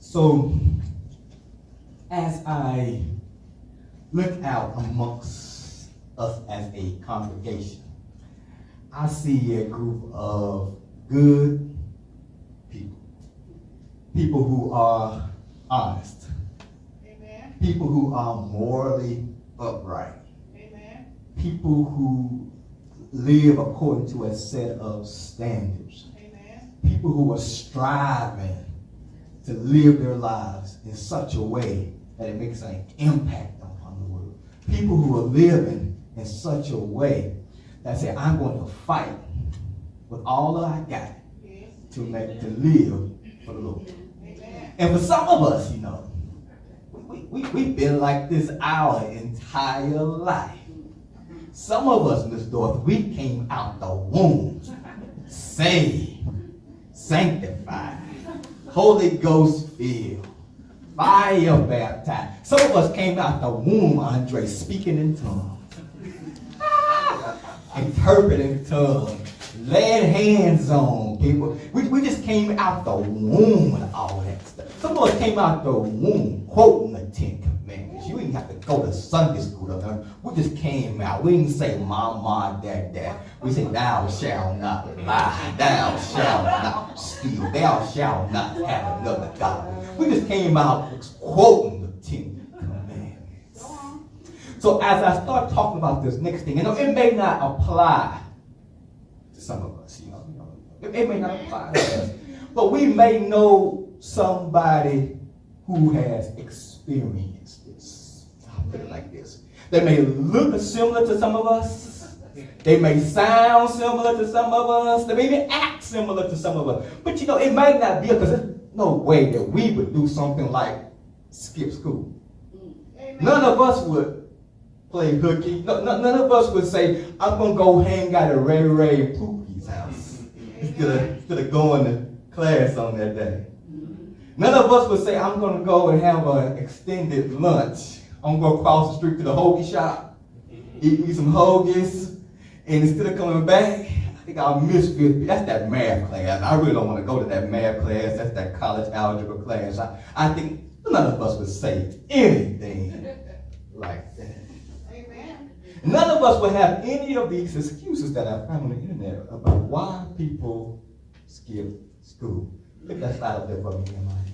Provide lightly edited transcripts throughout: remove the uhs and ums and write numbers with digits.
So, as I look out amongst us as a congregation, I see a group of good people. People who are honest. Amen. People who are morally upright. Amen. People who live according to a set of standards. Amen. People who are striving to live their lives in such a way that it makes an impact upon the world. People who are living in such a way that say, I'm going to fight with all that I got to live for the Lord. Amen. And for some of us, we've been like this our entire life. Some of us, Miss Dorothy, we came out the womb saved, sanctified, Holy Ghost filled, fire baptized. Some of us came out the womb, Andre, speaking in tongues, interpreting tongues, laying hands on people. We just came out the womb with all that stuff. Some of us came out the womb quoting the 10 Commandments. You didn't have to go to Sunday school to learn. We just came out. We didn't say mama, dad. We say thou shalt not lie. Thou shalt not steal. Thou shalt not have another God. We just came out quoting the 10 Commandments. So as I start talking about this next thing, it may not apply to some of us, It may not apply to us. But we may know somebody who has experienced this. I'll put it like this. They may look similar to some of us. They may sound similar to some of us. They may even act similar to some of us. But it might not be, because there's no way that we would do something like skip school. Amen. None of us would play hooky. None of us would say, I'm going to go hang out at Ray and Pookie's house instead of going to class on that day. None of us would say, I'm going to go and have an extended lunch. I'm going to go across the street to the hoagie shop, eat me some hoagies, and instead of coming back, I think I'll miss 50. That's that math class. I really don't want to go to that math class. That's that college algebra class. I think none of us would say anything like that. Amen. None of us would have any of these excuses that I found on the internet about why people skip school. Put that slide up there for me, Nehemiah.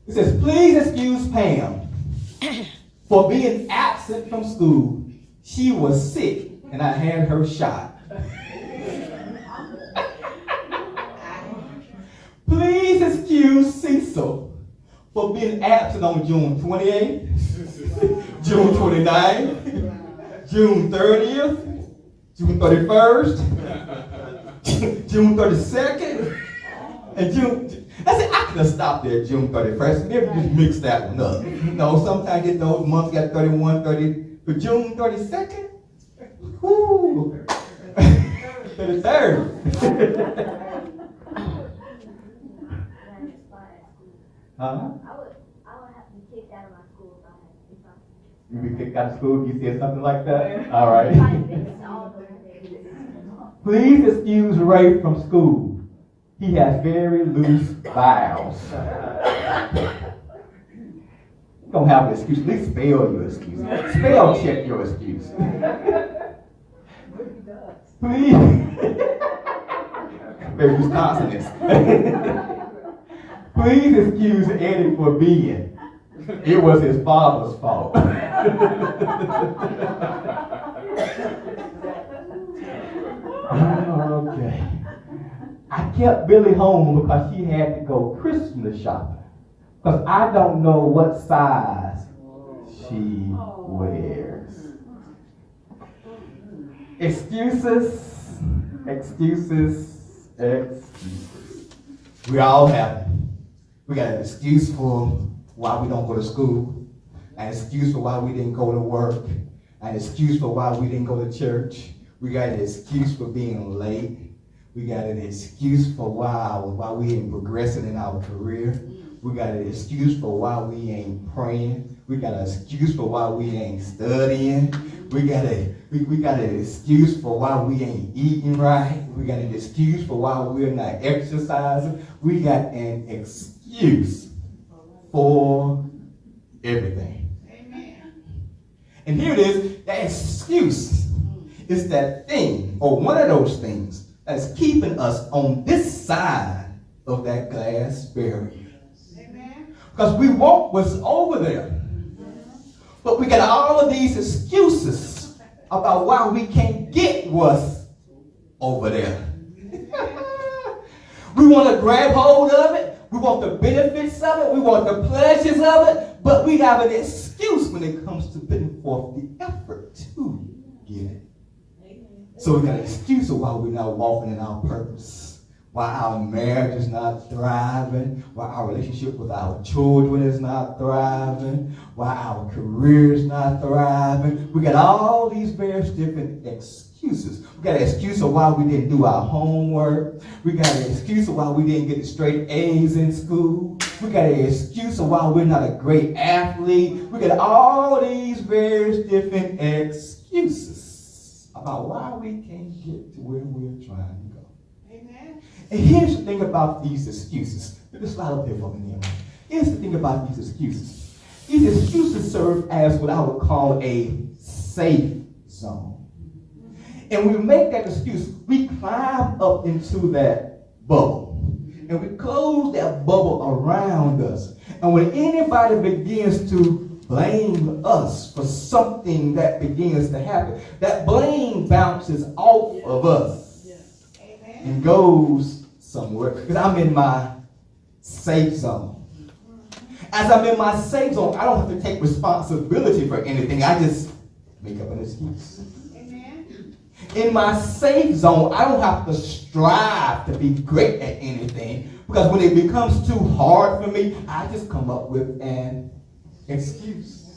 It says, please excuse Pam for being absent from school. She was sick and I had her shot. Please excuse Cecil for being absent on June 28th, June 29th, June 30th, June 31st, June 32nd, and June. I said, I could have stopped there June 31st. Maybe just mix that one up. Sometimes those months got 31, 30. But June 32nd? Whoo! 33rd. Huh? I would have to be kicked out of my school if I had. You be kicked out of school if you said something like that? All right. Please excuse Ray from school. He has very loose bowels. You don't have an excuse. At least spell your excuse. Spell check your excuse. Please. Very loose consonants. Please excuse Eddie for being. It was his father's fault. Okay. I kept Billy home because she had to go Christmas shopping. Because I don't know what size she wears. Excuses. We all have them. We got an excuse for why we don't go to school, an excuse for why we didn't go to work, an excuse for why we didn't go to church. We got an excuse for being late. We got an excuse for why we ain't progressing in our career. We got an excuse for why we ain't praying. We got an excuse for why we ain't studying. We got an excuse for why we ain't eating right. We got an excuse for why we're not exercising. We got an excuse for everything. Amen. And here it is, that excuse is that thing, or one of those things, that's keeping us on this side of that glass barrier. Amen. Because we want what's over there. But we got all of these excuses about why we can't get what's over there. We want to grab hold of it. We want the benefits of it. We want the pleasures of it. But we have an excuse when it comes to putting forth the effort to get it. So we got an excuse of why we're not walking in our purpose, why our marriage is not thriving, why our relationship with our children is not thriving, why our career is not thriving. We got all these various different excuses. We got an excuse of why we didn't do our homework. We got an excuse of why we didn't get the straight A's in school. We got an excuse of why we're not a great athlete. We got all these various different excuses about why we can't get to where we're trying to go. Amen. And here's the thing about these excuses. Let me slide up here for me. Here's the thing about these excuses. These excuses serve as what I would call a safe zone. And when we make that excuse, we climb up into that bubble. And we close that bubble around us. And when anybody begins to blame us for something that begins to happen, that blame bounces off of us and goes somewhere. Because I'm in my safe zone. As I'm in my safe zone, I don't have to take responsibility for anything. I just make up an excuse. Amen. In my safe zone, I don't have to strive to be great at anything. Because when it becomes too hard for me, I just come up with an excuse.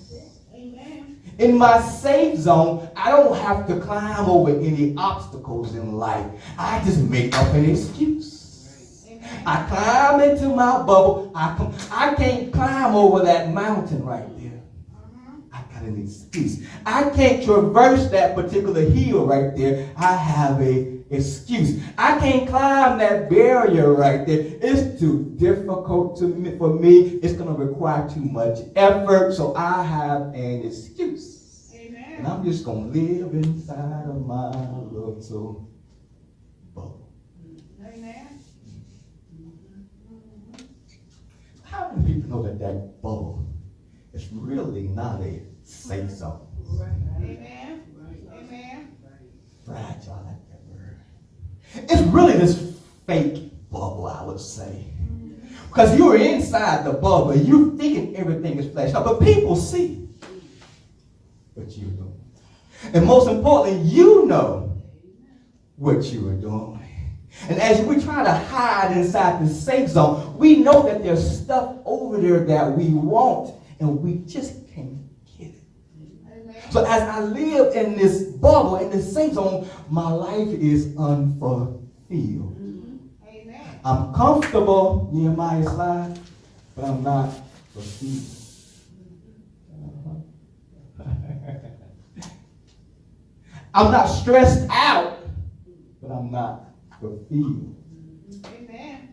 Amen. In my safe zone, I don't have to climb over any obstacles in life. I just make up an excuse. Amen. I climb into my bubble. I can't climb over that mountain right there. I got an excuse. I can't traverse that particular hill right there. I have an excuse. I can't climb that barrier right there. It's too difficult for me. It's going to require too much effort, so I have an excuse. Amen. And I'm just going to live inside of my little bubble. Amen. How many people know that that bubble is really not a safe zone? Amen. Amen. Fragile, like that word. It's really this fake bubble, I would say. Because you're inside the bubble, you're thinking everything is flesh, but people see what you're doing. And most importantly, you know what you are doing. And as we try to hide inside the safe zone, we know that there's stuff over there that we want, and we just can't get it. Amen. So as I live in this bubble, in this safe zone, my life is unfulfilled. Amen. I'm comfortable, Nehemiah slide, but I'm not fulfilled. I'm not stressed out, but I'm not fulfilled. Amen.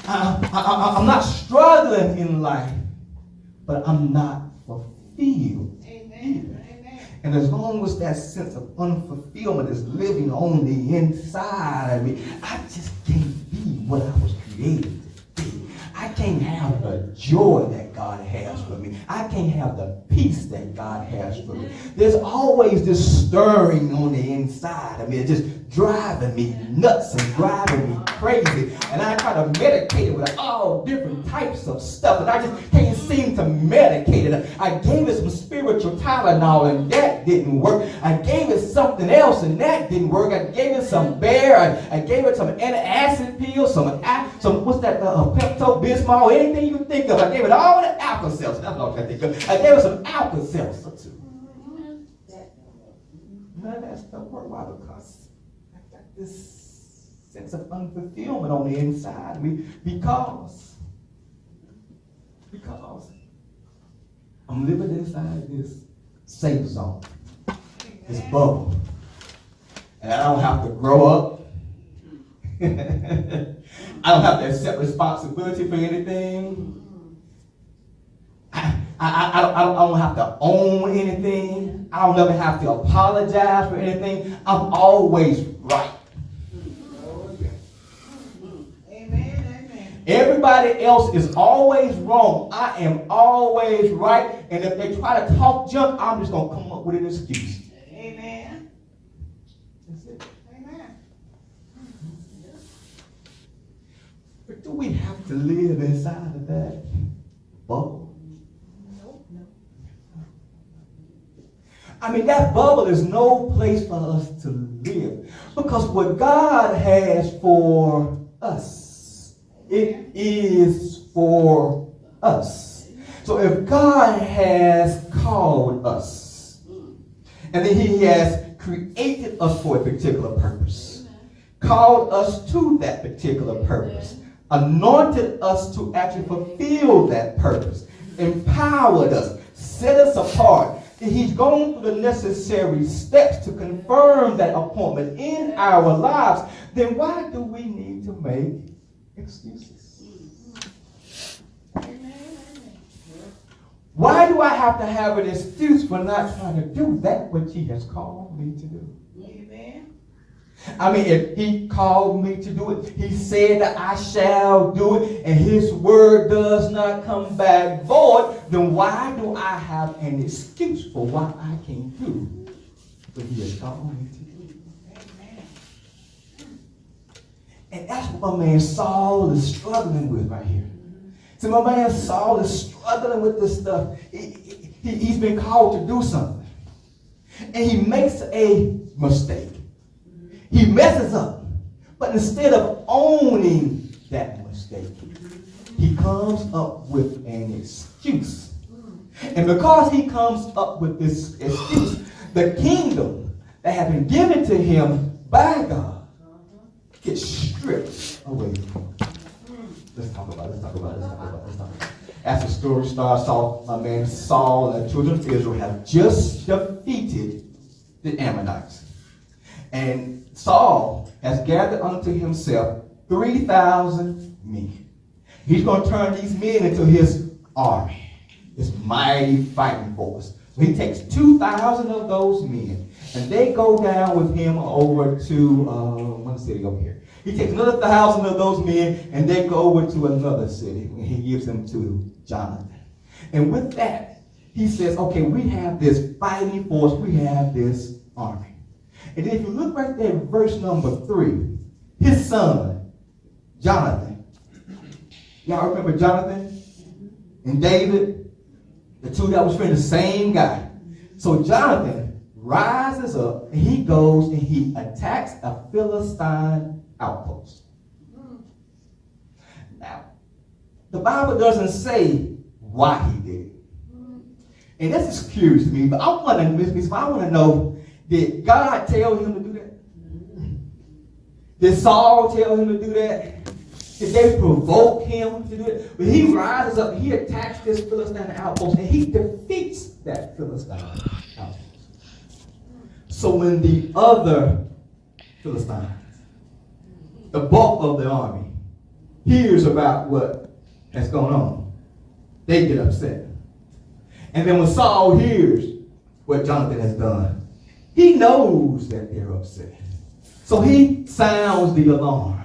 I'm not struggling in life, but I'm not fulfilled. Amen. Amen. And as long as that sense of unfulfillment is living on the inside of me, I just can't be what I was created to be. I can't have the joy that God has for me. I can't have the peace that God has for me. There's always this stirring on the inside of me. It's just driving me nuts and driving me crazy. And I try to medicate it with all different types of stuff. And I just can't seem to medicate it. I gave it some spiritual Tylenol and that didn't work. I gave it something else and that didn't work. I gave it some Bear. I gave it some antacid pills, some what's that, Pepto-Bismol, anything you can think of. I gave it all the Alka-Seltzer. That's what I think of. I gave it some Alka-Seltzer too. None of that stuff worked. Why? Because I got this sense of unfulfillment on the inside of me, because Because I'm living inside this safe zone, this bubble. And I don't have to grow up. I don't have to accept responsibility for anything. I don't have to own anything. I don't ever have to apologize for anything. I'm always right. Amen. Everybody else is always wrong. I am always right. And if they try to talk junk, I'm just going to come up with an excuse. Amen. That's it. Amen. But do we have to live inside of that bubble? I mean, that bubble is no place for us to live. Because what God has for us, it is for us. So if God has called us, and then he has created us for a particular purpose, called us to that particular purpose, anointed us to actually fulfill that purpose, empowered us, set us apart, he's gone through the necessary steps to confirm that appointment in our lives, then why do we need to make excuses? Why do I have to have an excuse for not trying to do that which he has called me to do? Amen. I mean, if he called me to do it, he said that I shall do it, and his word does not come back void, then why do I have an excuse for why I can't do what he has called me to do? Amen. And that's what my man Saul is struggling with right here. See, my man Saul is struggling with this stuff. He's been called to do something. And he makes a mistake. He messes up. But instead of owning that mistake, he comes up with an excuse. And because he comes up with this excuse, the kingdom that has been given to him by God gets stripped away from him. Let's talk about it. As the story starts off, my man Saul and the children of Israel have just defeated the Ammonites. And Saul has gathered unto himself 3,000 men. He's going to turn these men into his army, his mighty fighting force. So he takes 2,000 of those men, and they go down with him over to one city over here. He takes another 1,000 of those men, and they go over to another city, and he gives them to Jonathan. And with that, he says, okay, we have this fighting force, we have this army. And if you look right there in verse number 3, his son, Jonathan. Y'all remember Jonathan and David? The two that was friends, the same guy. So Jonathan rises up and he goes and he attacks a Philistine outpost. Now, the Bible doesn't say why he did it. And this is curious to me, but I want to know, did God tell him to do that? Did Saul tell him to do that? Did they provoke him to do it? But he rises up, he attacks this Philistine outpost, and he defeats that Philistine outpost. So when the other Philistines, the bulk of the army, hears about what has gone on, they get upset. And then when Saul hears what Jonathan has done, he knows that they're upset. So he sounds the alarm.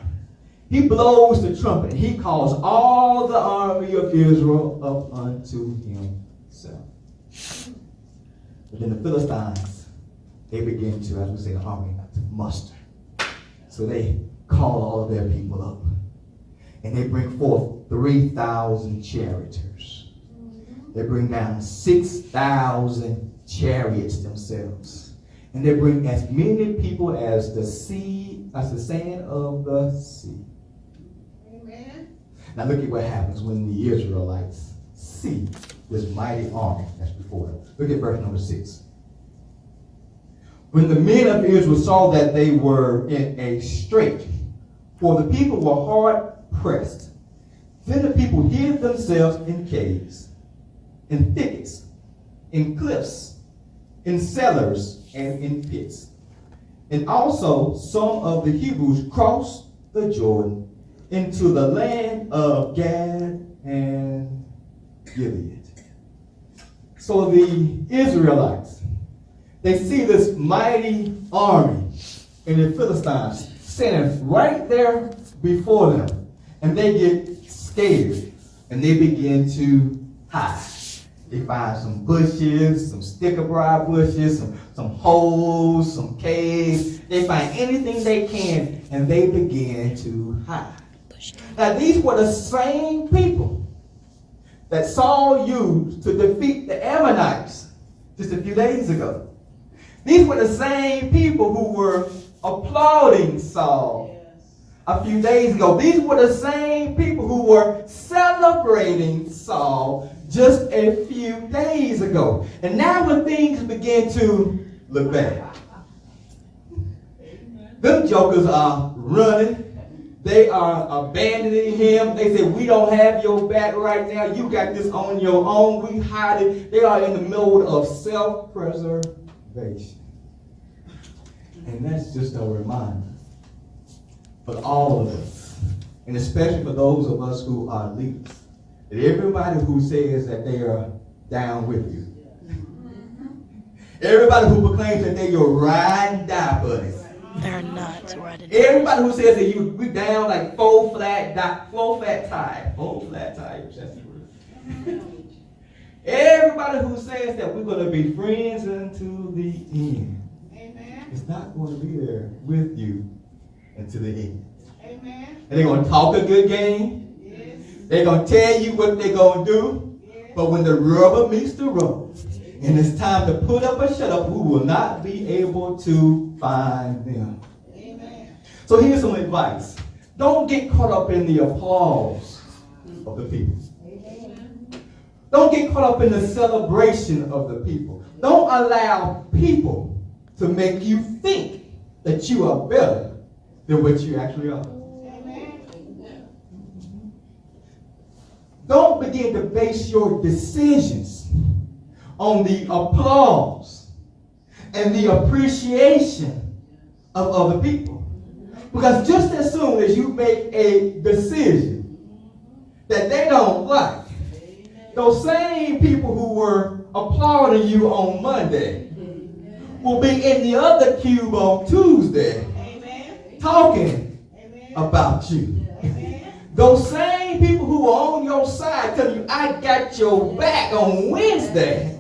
He blows the trumpet. He calls all the army of Israel up unto himself. But then the Philistines, they begin to, as we say, the army, to muster. So they call all of their people up. And they bring forth 3,000 charioteers. They bring down 6,000 chariots themselves. And they bring as many people as the sand of the sea. Amen. Now look at what happens when the Israelites see this mighty army that's before them. Look at verse number 6. When the men of Israel saw that they were in a strait, for the people were hard pressed, Then the people hid themselves in caves, in thickets, in cliffs, in cellars, and in pits. And also some of the Hebrews crossed the Jordan into the land of Gad and Gilead. So the Israelites, they see this mighty army and the Philistines standing right there before them. And they get scared and they begin to hide. They find some bushes, some sticker-briar bushes, some holes, some caves. They find anything they can and they begin to hide. Now these were the same people that Saul used to defeat the Ammonites just a few days ago. These were the same people who were applauding Saul a few days ago. These were the same people who were celebrating Saul just a few days ago. And now when things begin to look bad, them jokers are running. They are abandoning him. They say, we don't have your back right now. You got this on your own. We hide it. They are in the mode of self-preservation. And that's just a reminder for all of us, and especially for those of us who are leaders, that everybody who says that they are down with you, everybody who proclaims that they're your ride and die buddies, they're not riding. Everybody who says that we down like full flat tire. That's the word. Everybody who says that we're going to be friends until the end, Amen. is not going to be there with you until the end. Amen. And they're going to talk a good game. Yes. They're going to tell you what they're going to do. Yes. But when the rubber meets the road, and it's time to put up or shut up, we will not be able to find them. Amen. So here's some advice. Don't get caught up in the applause of the people. Amen. Don't get caught up in the celebration of the people. Don't allow people to make you think that you are better than what you actually are. Amen. Don't begin to base your decisions on the applause and the appreciation of other people. Because just as soon as you make a decision that they don't like, those same people who were applauding you on Monday will be in the other cube on Tuesday talking about you. Those same people who are on your side telling you, I got your back on Wednesday,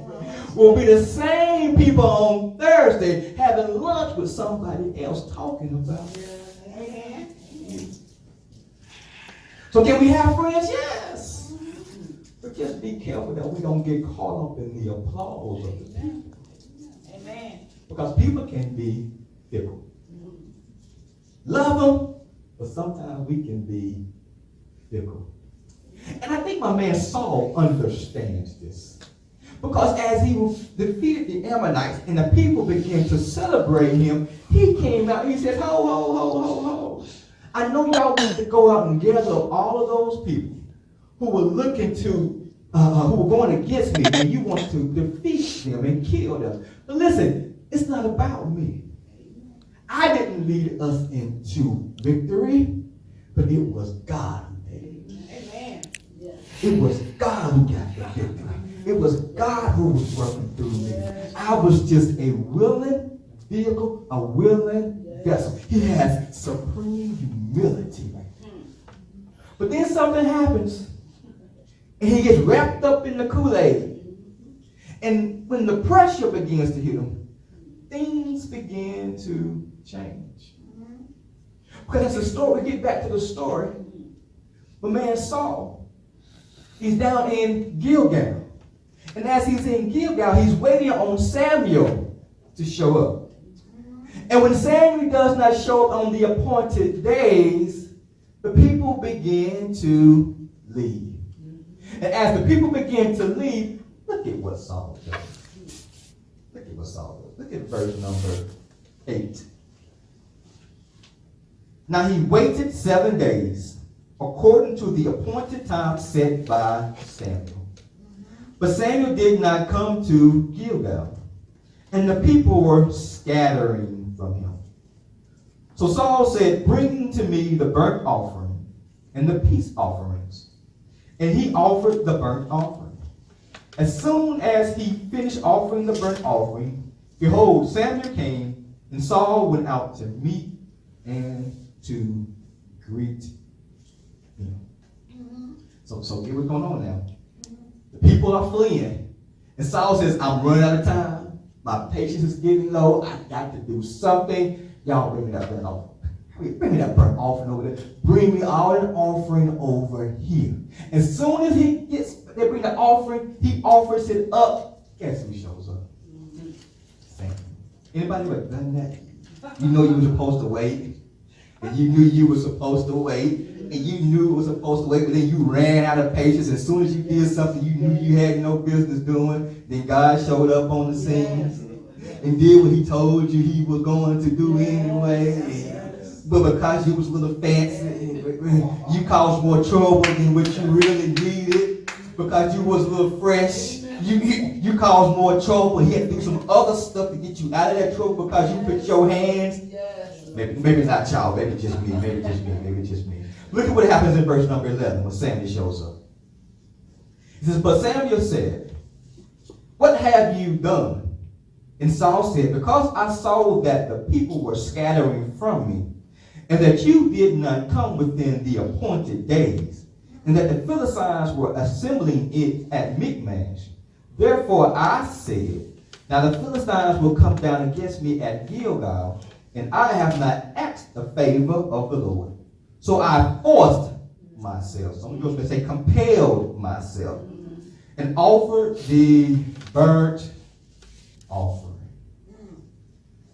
will be the same people on Thursday having lunch with somebody else talking about you. So can we have friends? Yes. But just be careful that we don't get caught up in the applause of the people. Amen. Because people can be fickle. Love them, but sometimes we can be fickle. And I think my man Saul understands this. Because as he defeated the Ammonites and the people began to celebrate him, he came out and he said, ho, ho, ho, ho, ho. I know y'all want to go out and gather up all of those people who were looking to, who were going against me, and you want to defeat them and kill them. But listen, it's not about me. I didn't lead us into victory, but it was God who did it. Amen. It was God who got the victory. It was God who was working through me. I was just a willing vehicle, a willing vessel. He has supreme humility. But then something happens, and he gets wrapped up in the Kool-Aid. And when the pressure begins to hit him, things begin to change. Because that's the story. We get back to the story. The man Saul, he's down in Gilgal. And as he's in Gilgal, he's waiting on Samuel to show up. And when Samuel does not show up on the appointed days, the people begin to leave. And as the people begin to leave, look at what Saul does. Look at what Saul does. Look at verse number 8. Now he waited 7 days according to the appointed time set by Samuel. But Samuel did not come to Gilgal, and the people were scattering from him. So Saul said, bring to me the burnt offering and the peace offerings. And he offered the burnt offering. As soon as he finished offering the burnt offering, behold, Samuel came, and Saul went out to meet and to greet him. So get what's going on now. The people are fleeing. And Saul says, I'm running out of time. My patience is getting low. I got to do something. Y'all bring me that burnt offering. Bring me that burnt offering over there. Bring me all that offering over here. As soon as they bring the offering, he offers it up. Guess who shows up? Samuel. Anybody ever done that? You know you were supposed to wait. And you knew you were supposed to wait. And you knew it was supposed to wait, but then you ran out of patience. As soon as you did something you knew you had no business doing, then God showed up on the scene and did what he told you he was going to do anyway. But because you was a little fancy, you caused more trouble than what you really needed. Because you was a little fresh, you caused more trouble. He had to do some other stuff to get you out of that trouble because you put your hands. Maybe not y'all, maybe just me, maybe just me. Look at what happens in verse number 11 when Samuel shows up. He says, but Samuel said, what have you done? And Saul said, because I saw that the people were scattering from me, and that you did not come within the appointed days, and that the Philistines were assembling it at Michmash. Therefore I said, now the Philistines will come down against me at Gilgal, and I have not asked the favor of the Lord. So I forced myself, some of you say compelled myself, and offered the burnt offering.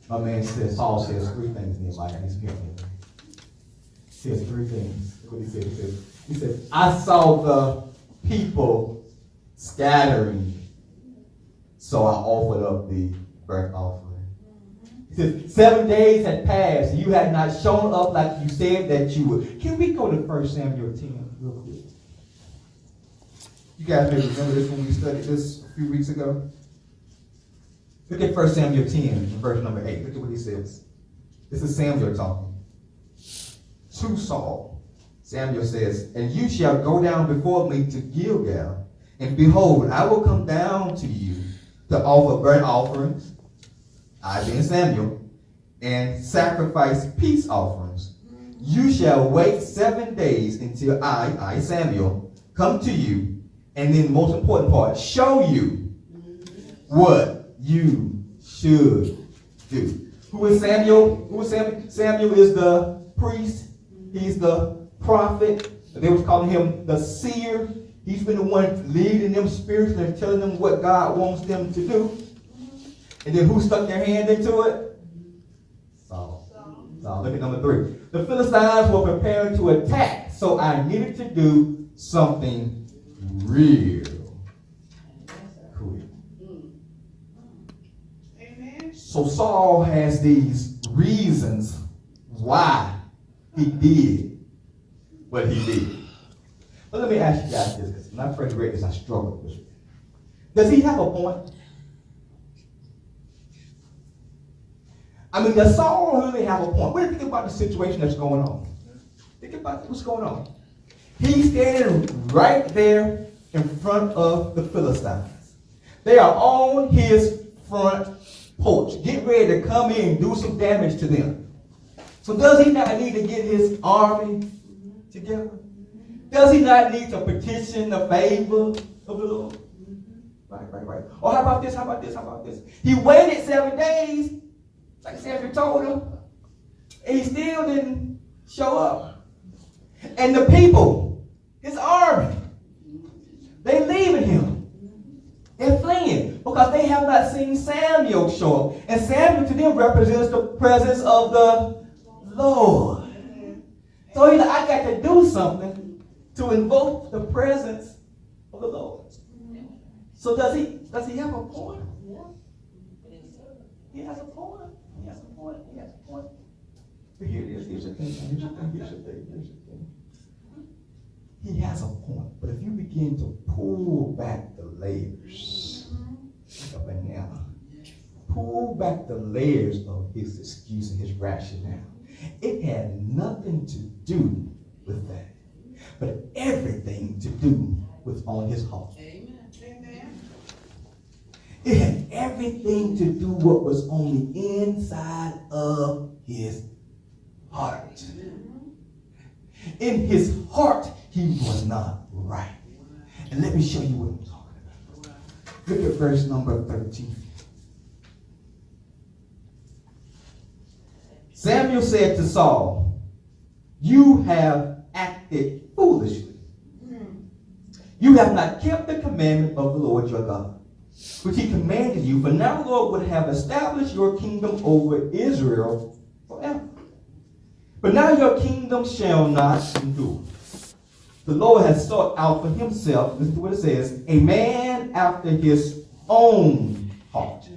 My man says, Saul says three things in Nehemiah. He's here. He says three things. Look what he said. He said, I saw the people scattering, so I offered up the burnt offering. He says, 7 days had passed, and you had not shown up like you said that you would. Can we go to 1 Samuel 10 real quick? You guys may remember this when we studied this a few weeks ago. Look at 1 Samuel 10, verse number 8. Look at what he says. This is Samuel talking. To Saul, Samuel says, and you shall go down before me to Gilgal, and behold, I will come down to you to offer burnt offerings, I being Samuel, and sacrifice peace offerings. You shall wait 7 days until I, Samuel, come to you, and then the most important part, show you what you should do. Who is Samuel? Samuel is the priest. He's the prophet. They was calling him the seer. He's been the one leading them spiritually and telling them what God wants them to do. And then who stuck their hand into it? Saul. Look at number 3. The Philistines were preparing to attack, so I needed to do something real quick. Amen. So Saul has these reasons why he did what he did. But let me ask you guys this, because when I first read this, I struggled with it. Does he have a point? I mean, does Saul really have a point? What do you think about the situation that's going on? Think about what's going on. He's standing right there in front of the Philistines. They are on his front porch, getting ready to come in and do some damage to them. So does he not need to get his army together? Does he not need to petition the favor of the Lord? Right. Or how about this? He waited 7 days, like Samuel told him, and he still didn't show up. And the people, his army, they leaving him. They're fleeing because they have not seen Samuel show up. And Samuel to them represents the presence of the Lord. So he's like, I got to do something to invoke the presence of the Lord. So does he have a point? He has a point. But here it is. Here's the thing. he has a point. But if you begin to pull back the layers, like a banana, pull back the layers of his excuse and his rationale, it had nothing to do with that, but everything to do with on his heart. Amen. It had everything to do what was on the inside of his heart. In his heart, he was not right. And let me show you what I'm talking about. Look at verse number 13. Samuel said to Saul, "You have acted foolishly. You have not kept the commandment of the Lord your God, which he commanded you, for now the Lord would have established your kingdom over Israel forever. But now your kingdom shall not endure. The Lord has sought out for himself," listen to what it says, "a man after his own heart.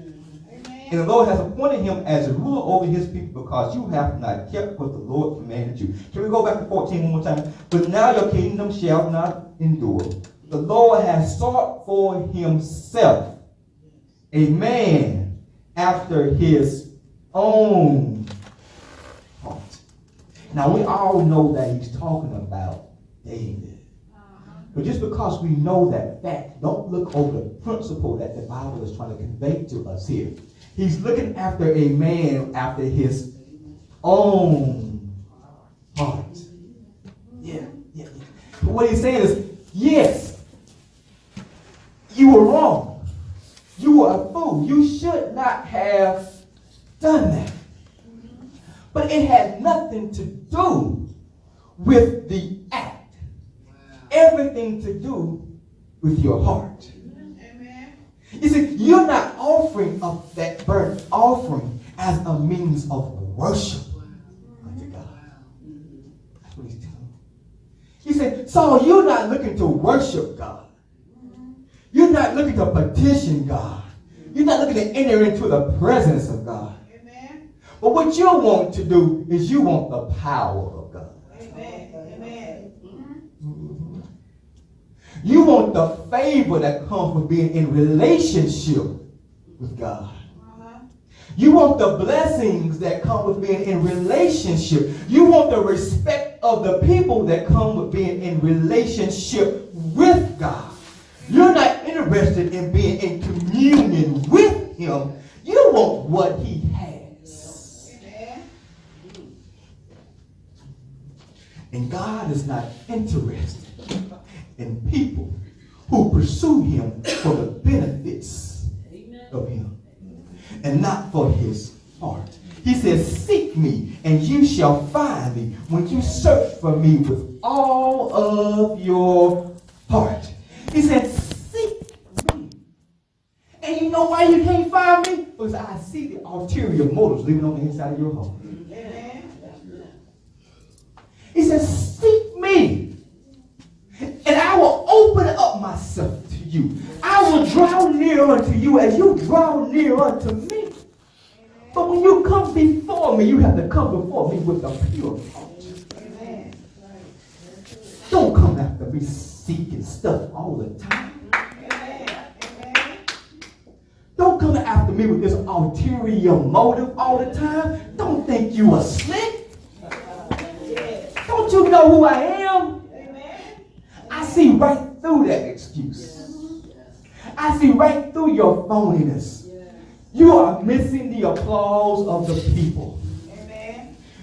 And the Lord has appointed him as a ruler over his people because you have not kept what the Lord commanded you." Can we go back to 14 one more time? "But now your kingdom shall not endure. The Lord has sought for himself a man after his own heart." Now we all know that he's talking about David. But just because we know that fact, don't look over the principle that the Bible is trying to convey to us here. He's looking after a man after his own heart. Yeah. But what he's saying is, yes, you were wrong. You were a fool. You should not have done that. But it had nothing to do with the act. Everything to do with your heart. You see, you're not offering up that burnt offering as a means of worship unto God. That's what he's telling you. He said, "Saul, you're not looking to worship God. You're not looking to petition God. You're not looking to enter into the presence of God. But what you want to do is you want the power of God. You want the favor that comes with being in relationship with God. You want the blessings that come with being in relationship. You want the respect of the people that come with being in relationship with God. You're not interested in being in communion with him. You want what he has. And God is not interested in people who pursue him for the benefits of him and not for his heart. He says, "Seek me and you shall find me when you search for me with all of your heart." He said, "Seek me." And you know why you can't find me? Because I see the ulterior motives living on the inside of your heart. He says, "Seek me. And I will open up myself to you. I will draw near unto you as you draw near unto me." But when you come before me, you have to come before me with a pure heart. Don't come after me seeking stuff all the time. Don't come after me with this ulterior motive all the time. Don't think you are slick. Don't you know who I am? I see right through that excuse. I see right through your phoniness. You are missing the applause of the people.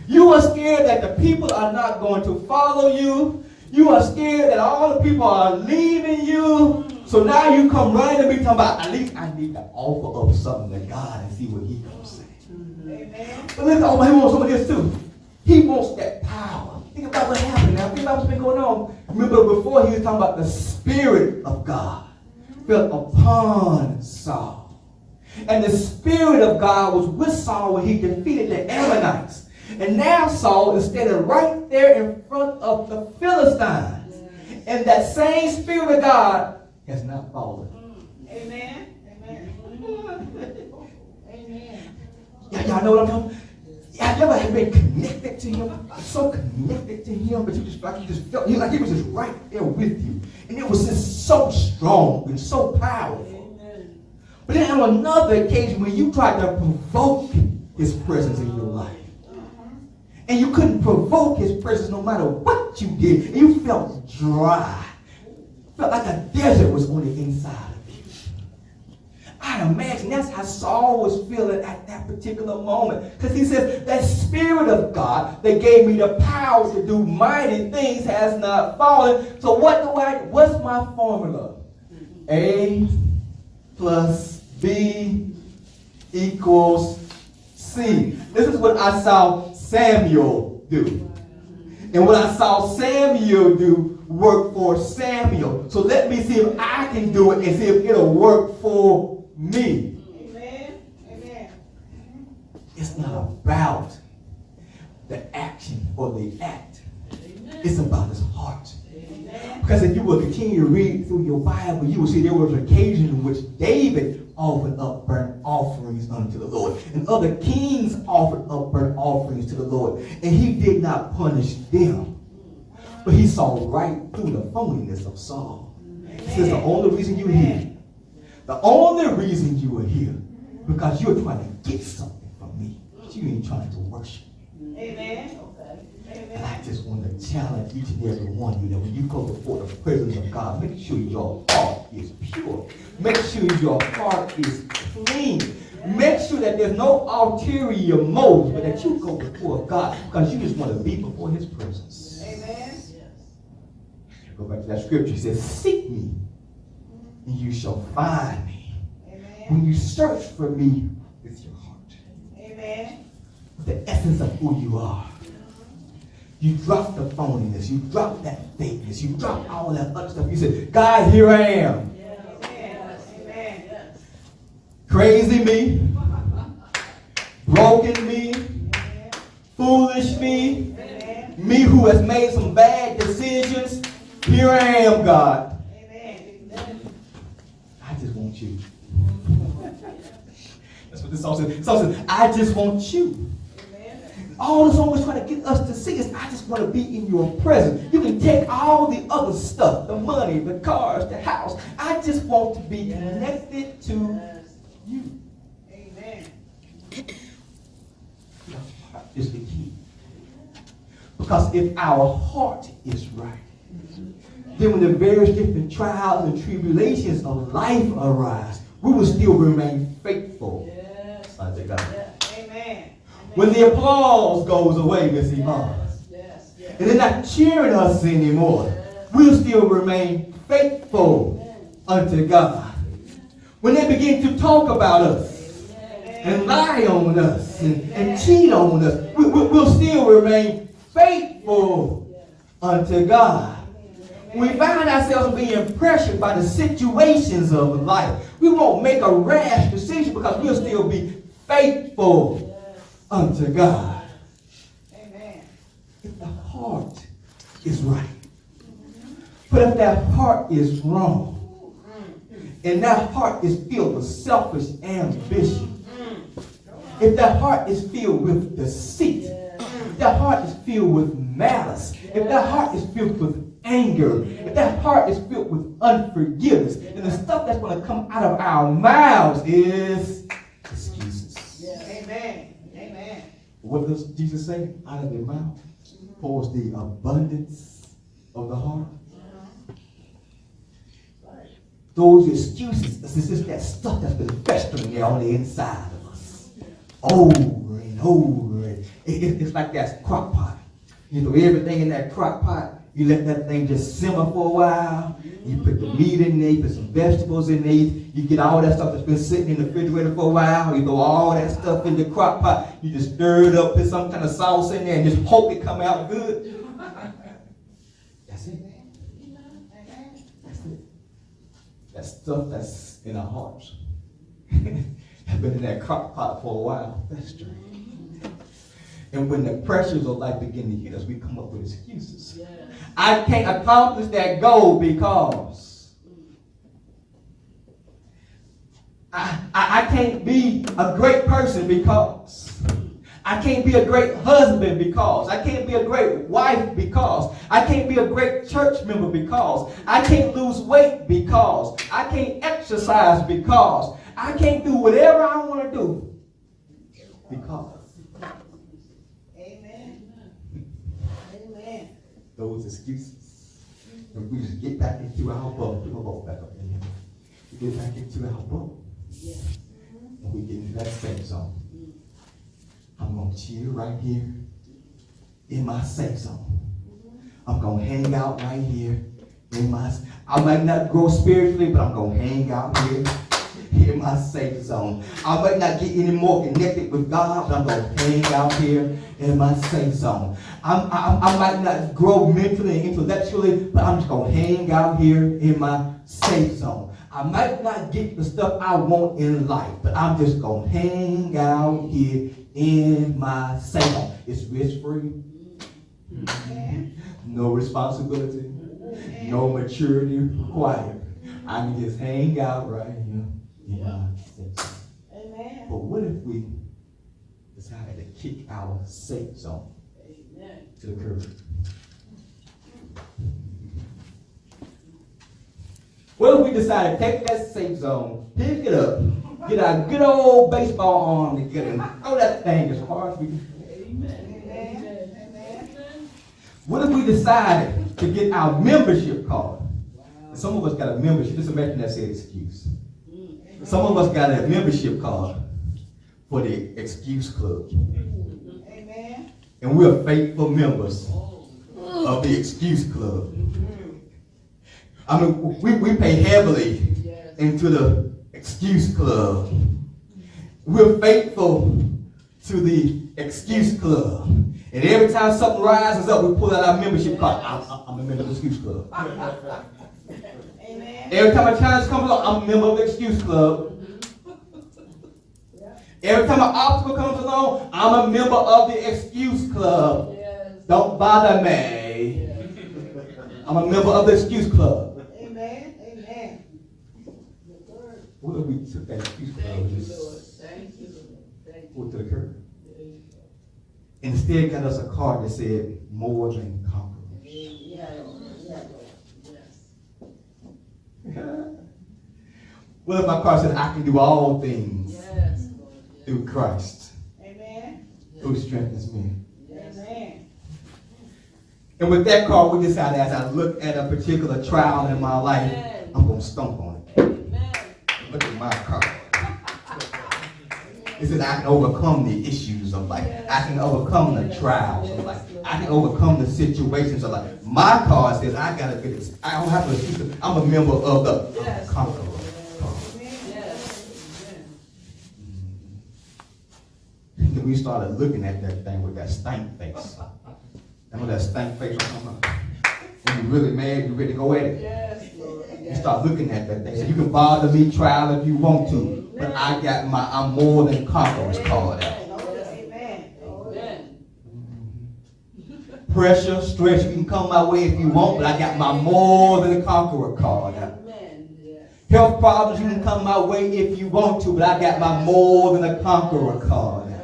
You are scared that the people are not going to follow you. You are scared that all the people are leaving you. So now you come running to me talking about, at least I need to offer up something to God and see what he gonna say. But look, he wants some of this too. He wants that power. Think about what happened now. Think about what's been going on. Remember before he was talking about the Spirit of God fell upon Saul. And the Spirit of God was with Saul when he defeated the Ammonites. And now Saul is standing right there in front of the Philistines. And that same Spirit of God has not fallen. Amen. Y'all know what I'm talking about? You ever have been connected to him? So connected to him, but you just like you just felt like he was just right there with you. And it was just so strong and so powerful. But then on another occasion when you tried to provoke his presence in your life, and you couldn't provoke his presence no matter what you did, and you felt dry. Felt like a desert was on the inside of you. I imagine that's how Saul was feeling at that particular moment. Because he says, that Spirit of God that gave me the power to do mighty things has not fallen. So what's my formula? A plus B equals C. This is what I saw Samuel do. And what I saw Samuel do work for Samuel. So let me see if I can do it and see if it'll work for me. Amen. Amen. It's not about the action or the act. It's about his heart. Because if you will continue to read through your Bible, you will see there was an occasion in which David offered up burnt offerings unto the Lord. And other kings offered up burnt offerings to the Lord. And he did not punish them. But he saw right through the phoniness of Saul. He says the only reason you're here, the only reason you are here, because you're trying to get something from me. But you ain't trying to worship me. Amen. And I just want to challenge each and every one of you that when you go before the presence of God, make sure your heart is pure. Make sure your heart is clean. Make sure that there's no ulterior motives, but that you go before God because you just want to be before his presence. Amen. Go back to that scripture. It says, seek me, and you shall find me. Amen. When you search for me with your heart. Amen. The essence of who you are. You drop the phoniness. You drop that fakeness. You drop all that other stuff. You say, God, here I am. Amen. Amen. Crazy me. Broken me. Foolish me. Me who has made some bad decisions. Here I am, God. Amen. I just want you. That's what this song says. The song says, I just want you. All the song is trying to get us to see is I just want to be in your presence. You can take all the other stuff, the money, the cars, the house. I just want to be connected to you. Amen. Your heart is the key. Because if our heart is right, then when the various different trials and tribulations of life arise, we will still remain faithful. Yes. Unto God. Amen. When the applause goes away, Miss Iman, and they're not cheering us anymore, we'll still remain faithful unto God. When they begin to talk about us and lie on us and cheat on us, we'll still remain faithful unto God. When we find ourselves being pressured by the situations of life, we won't make a rash decision because we'll still be faithful unto God. Amen. If the heart is right. But if that heart is wrong, and that heart is filled with selfish ambition, if that heart is filled with deceit, if that heart is filled with malice, if that heart is filled with anger, if that heart is filled with unforgiveness, then the stuff that's going to come out of our mouths is excuses. Amen. Amen. What does Jesus say? Out of the mouth pours the abundance of the heart. Those excuses, it's just that stuff that's been festering there on the inside of us. Over and over. It's like that crock pot. You throw everything in that crock pot. You let that thing just simmer for a while. You put the meat in there, you put some vegetables in there. You get all that stuff that's been sitting in the refrigerator for a while. You throw all that stuff in the crock pot. You just stir it up, put some kind of sauce in there, and just hope it come out good. That's it. That's it. That stuff that's in our hearts has been in that crock pot for a while. That's true. And when the pressures of life begin to hit us, we come up with excuses. Yes. I can't accomplish that goal because I can't be a great person because I can't be a great husband because. I can't be a great wife because. I can't be a great church member because. I can't lose weight because. I can't exercise because. I can't do whatever I want to do because. Amen. Amen. Those excuses. And we just get back into our boat. Put my boat back up in here. We get back into our boat. Yes. And we get into that safe zone. I'm going to chill right here in my safe zone. I'm going to hang out right here in my, I might not grow spiritually, but I'm going to hang out here in my safe zone. I might not get any more connected with God, but I'm going to hang out here in my safe zone. I might not grow mentally and intellectually, but I'm just going to hang out here in my safe zone. I might not get the stuff I want in life, but I'm just going to hang out here in my safe zone. It's risk-free. No responsibility. No maturity required. I can just hang out right here in my safe zone. Amen. But what if we decided to kick our safe zone to the curb? What if we decided to take that safe zone, pick it up, get our good old baseball arm together, and throw that thing as far as we can? Amen. Amen. What if we decided to get our membership card? Some of us got a membership. Just imagine that said excuse. Some of us got a membership card for the excuse club. Amen. And we're faithful members of the excuse club. I mean, we pay heavily into the excuse club. We're faithful to the excuse club. And every time something rises up, we pull out our membership card. I'm a member of the excuse club. Amen. Every time a challenge comes along, I'm a member of the excuse club. Every time an obstacle comes along, I'm a member of the excuse club. Don't bother me. I'm a member of the excuse club. Amen. Amen. What if we took that excuse club and just put it to the curb? Instead, got us a card that said, more than conquerors. What if my card said, I can do all things through Christ, Amen. who strengthens me? Amen. And with that card, we decided as I look at a particular trial in my life, I'm going to stomp on it. Look at my card. It says I can overcome the issues of life. I can overcome the trials of life. I can overcome the situations of life. My card says I got to get this. I don't have to excuse. I'm a member of the conqueror. And we started looking at that thing with that stank face. Remember that stank face I'm talking about? When you're really mad, you're ready to go at it. You start looking at that thing. So you can bother me, trial if you want to, but I got my I'm more than conquerors card out. Pressure, stress, you can come my way if you want, but I got my more than conqueror card out. Health problems, you can come my way if you want to, but I got my more than a conqueror card out.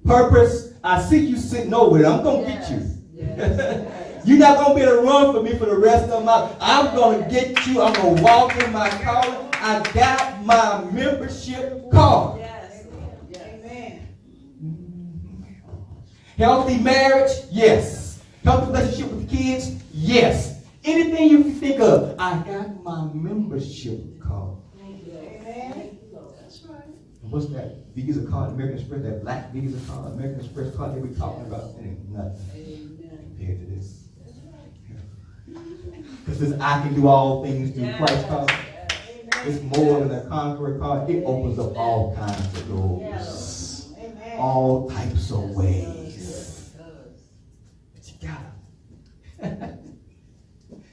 Purpose, I see you sitting over there. I'm going to get you. You're not going to be able to run for me for the rest of my life. I'm going to get you. I'm going to walk in my calling. I got my membership card. Amen. Healthy marriage? Yes. Healthy relationship with kids? Yes. Anything you can think of, I got my membership card. Amen. That's right. What's that Visa card, American Express, that black Visa card, American Express card that we talking about? It ain't nothing compared to this. Because this I can do all things through Christ card. It's more than a conqueror card. It opens up all kinds of doors. All types of ways. But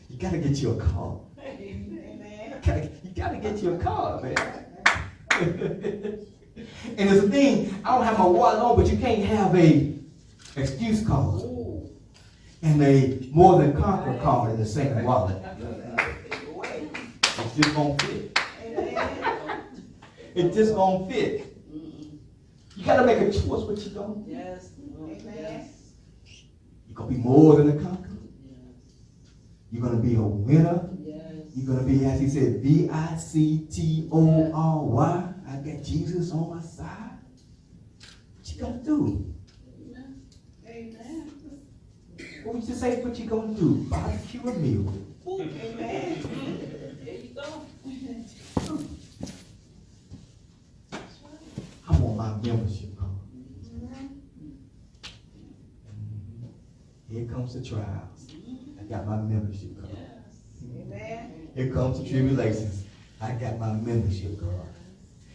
you gotta get you a card. You gotta get you a card, man. And there's a thing, I don't have my wallet on, but you can't have a excuse card and a more than conqueror card in the same wallet. It just won't fit. It just won't fit. got to make a choice what you're going to do. Yes. Amen. You're going to be more than a conqueror. You're going to be a winner. You're going to be, as he said, V-I-C-T-O-R-Y. I got Jesus on my side. What you going to do? Amen. What would you say what you going to do? Barbecue a meal. Amen. There you go. I want my membership card. Here comes the trials. I got my membership card. Amen. Here comes the tribulations. I got my membership card.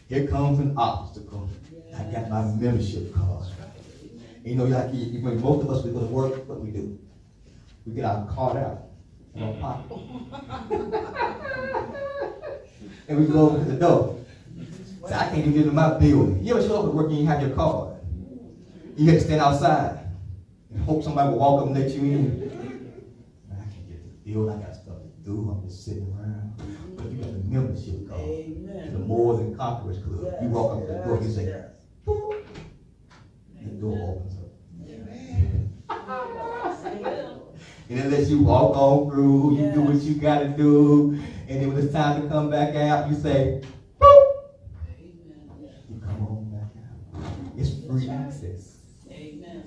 Here comes an obstacle. I got my membership card. And you know, like most of us, we go to work, what we do? We get our card out in our pocket. And we go over to the door. So I can't even get to my building. You ever show up at work and you have your card? You have to stand outside and hope somebody will walk up and let you in. Man, I can't get to the building. I got stuff to do. I'm just sitting around. But if you got the membership card, the More Than Conquerors Club, you walk up to the door, you say, boop, and the door opens up. And it lets you walk on through, you do what you gotta do, and then when it's time to come back out, you say, boop. You come on back out. It's free access. Amen.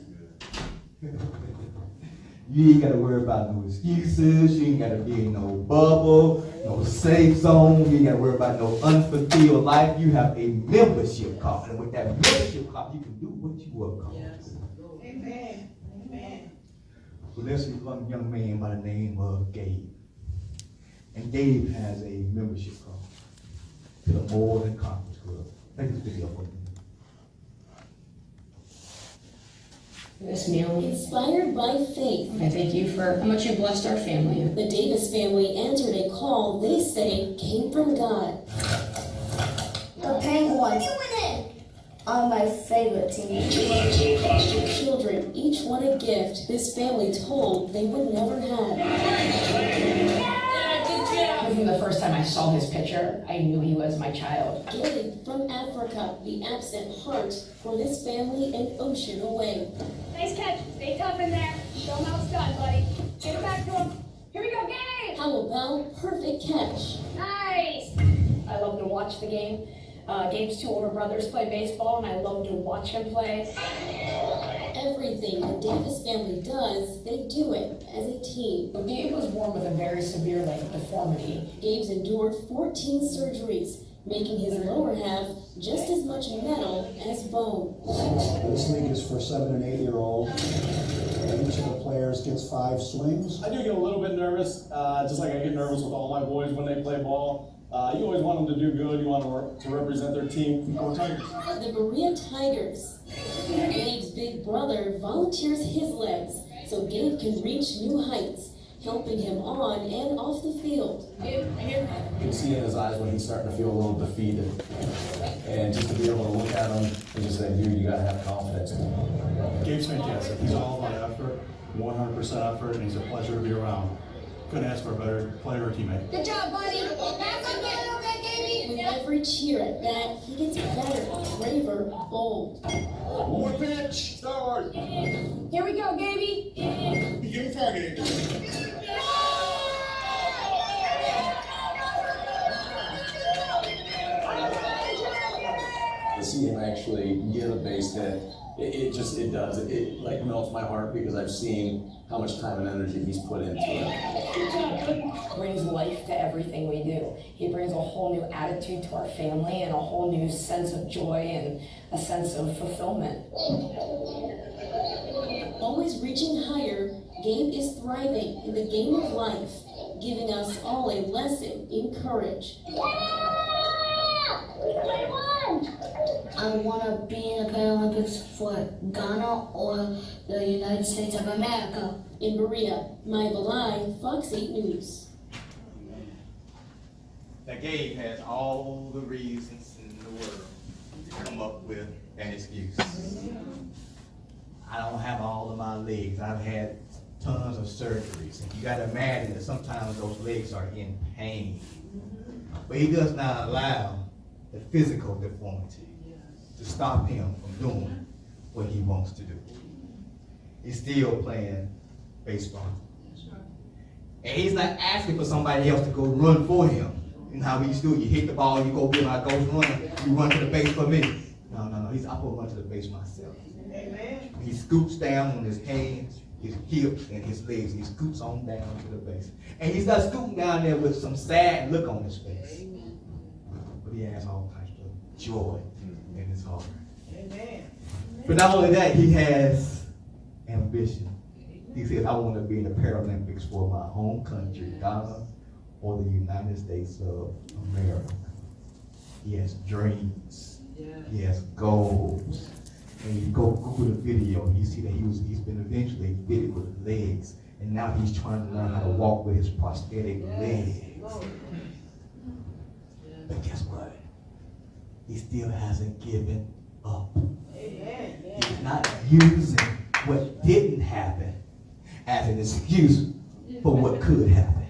You ain't gotta worry about no excuses, you ain't gotta be in no bubble, no safe zone, you ain't gotta worry about no unfulfilled life. You have a membership card, and with that membership card, you can do what you work on. Yes. Amen. Amen. Well, there's a young man by the name of Gabe. And Gabe has a membership card to the More Than Conquerors Club. Take this video for me. This meal, Inspired by faith, I thank you for how much you blessed our family. the Davis family answered a call they say came from God. The Penguins are my favorite team. Children each won a gift this family told they would never have. From the first time I saw his picture, I knew he was my child. Gabe from Africa, the absent heart for this family an ocean away. Nice catch. Stay tough in there. Show him how it's done, buddy. Get it back to him. Here we go, Gabe! How about perfect catch? Nice! I love to watch the game. Gabe's two older brothers play baseball, and I love to watch him play. Everything the Davis family does, they do it as a team. Gabe was born with a very severe leg deformity. Gabe's endured 14 surgeries, making his lower half just as much metal as bone. This league is for 7 and 8 year olds. Each of the players gets 5 swings. I do get a little bit nervous, just like I get nervous with all my boys when they play ball. You always want them to do good. You want them to represent their team. Go Tigers. The Berea Tigers. Gabe's big brother volunteers his legs so Gabe can reach new heights, helping him on and off the field. Gabe, right here. You can see in his eyes when he's starting to feel a little defeated. And just to be able to look at him and just say, dude, you got to have confidence. Gabe's fantastic. He's all about effort, 100% effort, and he's a pleasure to be around. Couldn't ask for a better player or teammate. Good job, buddy. That's okay, okay, Gabe. With every cheer at bat, he gets better, braver, bold. One more pitch. Start. Here we go, Gaby. Begin targeting. To see him actually get a base hit, it like melts my heart because I've seen how much time and energy he's put into it. Brings life to everything we do. He brings a whole new attitude to our family and a whole new sense of joy and a sense of fulfillment. Always reaching higher, Gabe is thriving in the game of life, giving us all a lesson in courage. I want to be in the Paralympics for Ghana or the United States of America. In Berea, Maya Belai, Fox 8 News. Now Gabe has all the reasons in the world to come up with an excuse. I don't have all of my legs. I've had tons of surgeries. And you got to imagine that sometimes those legs are in pain. But he does not allow the physical deformity to stop him from doing what he wants to do. He's still playing baseball. And he's not asking for somebody else to go run for him. You know how we used to do it. You hit the ball, you go be my ghost runner, you run to the base for me. No. He's I'm gonna run to the base myself. Amen. He scoots down on his hands, his hips, and his legs. He scoots on down to the base. And he's not scooting down there with some sad look on his face. But he has all types of joy in his heart. Amen. But not only that, he has ambition. He says, I want to be in the Paralympics for my home country, Ghana, or the United States of America. He has dreams. He has goals. And you go Google the video, you see that he's been eventually fitted with legs. And now he's trying to learn how to walk with his prosthetic legs. But guess what? He still hasn't given up. He's not using what didn't happen as an excuse for what could happen.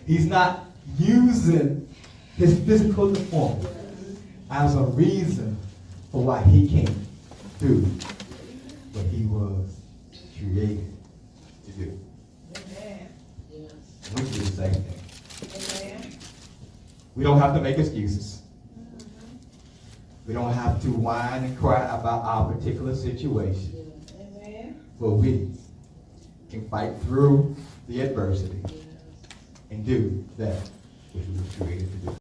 He's not using his physical deformity as a reason for why he can't do what he was created to do. We do the same thing. We don't have to make excuses. We don't have to whine and cry about our particular situation. But we can fight through the adversity and do that which we were created to do.